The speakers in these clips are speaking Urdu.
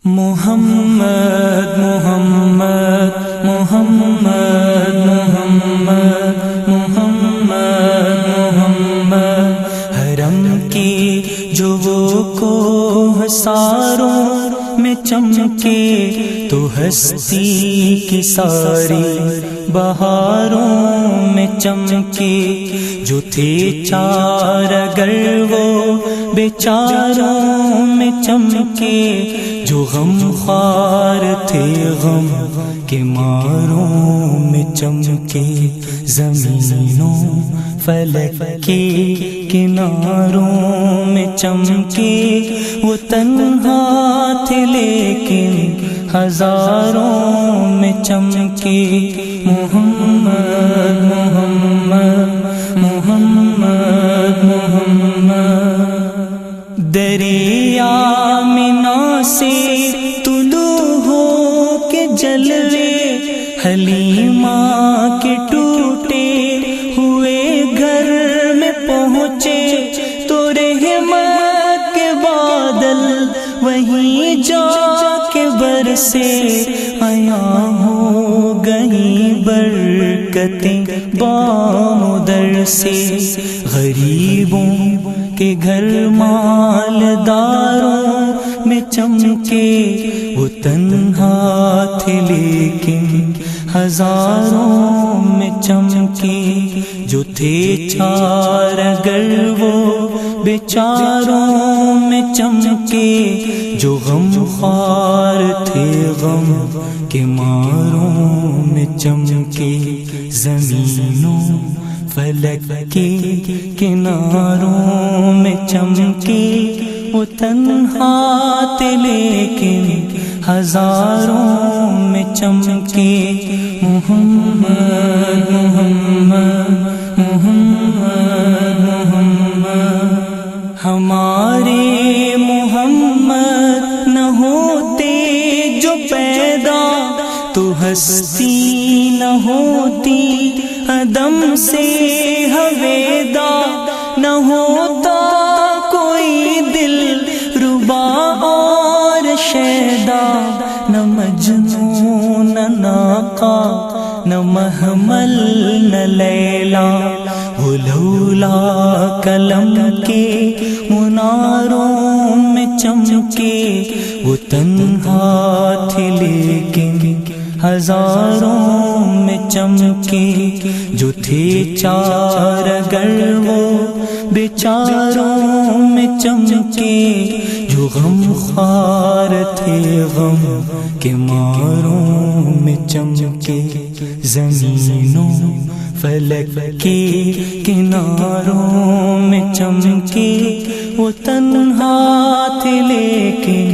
محمد محمد محمد محمد محمد محمد حرم کی جو وہ کوہ ساروں میں چمکے تو ہستی کی ساری بہاروں میں چمکے، جو تھے چار اگر وہ بیچاروں میں چمکے، جو غم خوار تھے غم کے ماروں میں چمکے، زمینوں فلک کے کناروں میں چمکے، وہ تنہا تھے لیکن ہزاروں میں چمکے، محمد محمد محمد محمد۔ دریا مینا سے طلوع ہو کے جلوے حلیمہ کے ٹوٹے ہوئے گھر میں پہنچے، تو رحمت کے بادل وہیں جا کے برسے، عیاں ہو گئی برکتیں بام و در سے، غریبوں کے گھر مالداروں میں چمکے، وہ تنہا تھے لیکن ہزاروں میں چمکے، جو تھے چار اگر وہ بیچاروں میں چمکے، جو غم خوار تھے غم کے ماروں میں چمکے، زمینوں فلک کے کناروں میں چمکے، وہ تنہا تھے لیکن ہزاروں میں چمکے، محمد محمد محمد محمد۔ ہمارے محمد نہ ہوتے جو پیدا تو ہستی نہ ہوتی، عدم سے ہویدا نہ ہوتا کوئی دل ربا اور شیدا، نہ مجنون نہ ناقا نہ محمل نہ لیلا، وہ لولا قلم کے مناروں میں چمکے، وہ تنہا تھے لیکن ہزاروں میں چمکے، جو تھے چار اگر وہ بیچاروں میں چمکے، جو غم خوار تھے غم کے ماروں میں چمکے، زمینوں فلک کے کناروں میں چمکے، وہ تنہا تھے لیکن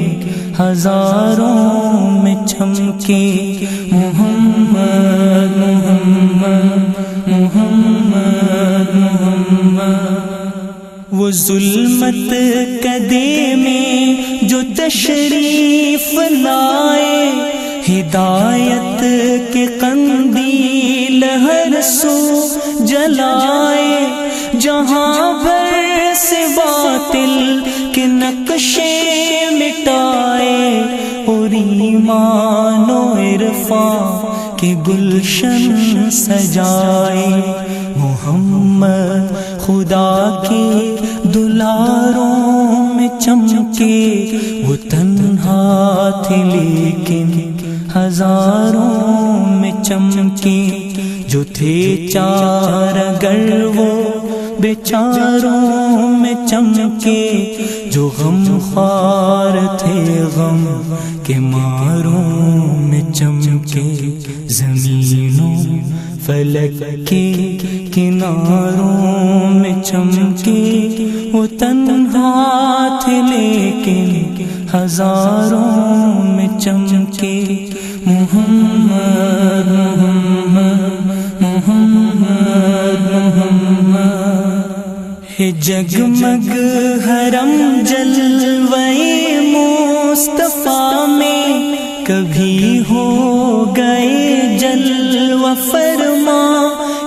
ہزاروں میں چمکے، محمد محمد محمد محمد۔ وہ ظلمت کدے میں جو تشریف لائے، ہدایت کے قندیل ہر سو جلائے، جہاں بھر سے باطل کے نقشے مٹائے، اور ایمان و عرفان کے گلشن سجائے، محمد خدا کے دلاروں میں چمکے، وہ تنہا تھے لیکن ہزاروں میں چمکے، جو تھے چار اگر وہ بیچاروں میں چمکے، جو غم خوار تھے غم کے ماروں میں چمکے، زمینوں فلک کے کناروں میں چمکے، وہ تنہا تھے لیکن ہزاروں میں چمکے، محمد محمد محمد محمد۔ ہے جگمگ حرم جلوہ مصطفیٰ میں، کبھی ہو گئے جلوہ فرما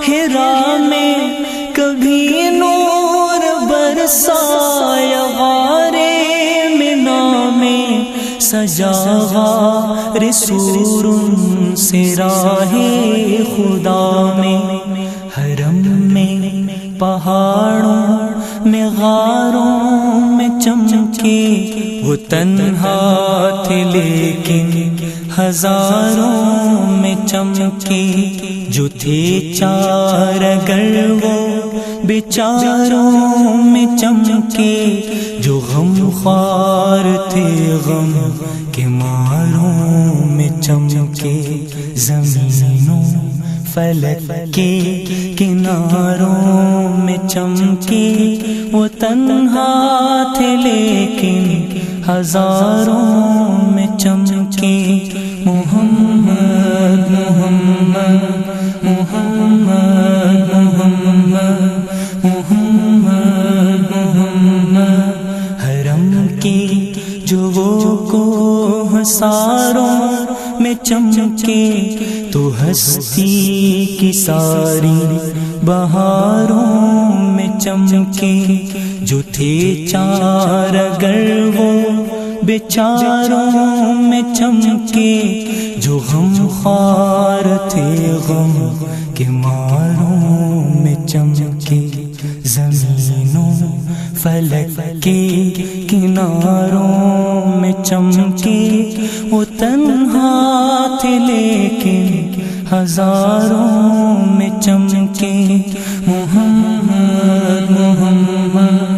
حرا میں، کبھی نور برسایا غارِ منا میں، سجا غار سور سے راہ خدا میں، حرم میں پہاڑوں میں غاروں میں چمکے، وہ تنہا تھے لیکن ہزاروں میں چمکے، جو تھے چار اگر وہ بیچاروں میں چمکے، جو غم خوار تھے غم کے ماروں میں چمکے، زمینوں فلک کے کناروں میں چمکے، وہ تنہا تھے لیکن ہزاروں میں چمکے، محمد محمد محمد محمد محمد محمد، حرم کی جو وہ کوہ ساروں میں چمکے، تو ہستی کی ساری بہاروں میں چمکے، جو تھے چار اگر وہ بیچاروں میں چمکے، جو غم خوار تھے غم کے ماروں میں چمکے، زمینوں فلک کے کناروں میں چمکے، وہ تنہا تھے لیکن ہزاروں میں چمکے، محمد محمد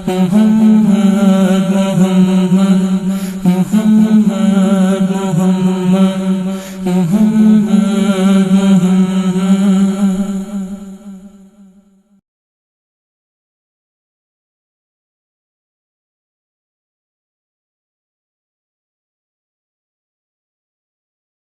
محمد محمد محمد محمد